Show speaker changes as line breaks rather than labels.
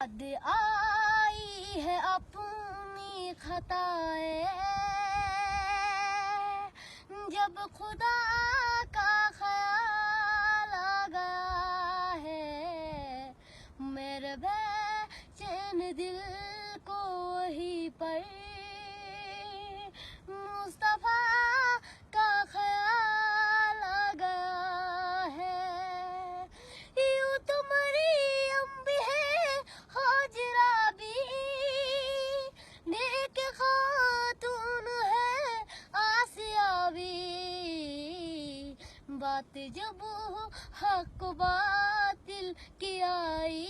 याद आई है अपनी खताएं, जब खुदा का ख्याल आ गया है, मेरे बेचैन दिल को वहीं पर मुस्तफा का ख्याल आ गया है। यूं तो मरियम भी है, हाजरा भी नेक खातून है, आसिया भी। बात जब हक बातिल की आई,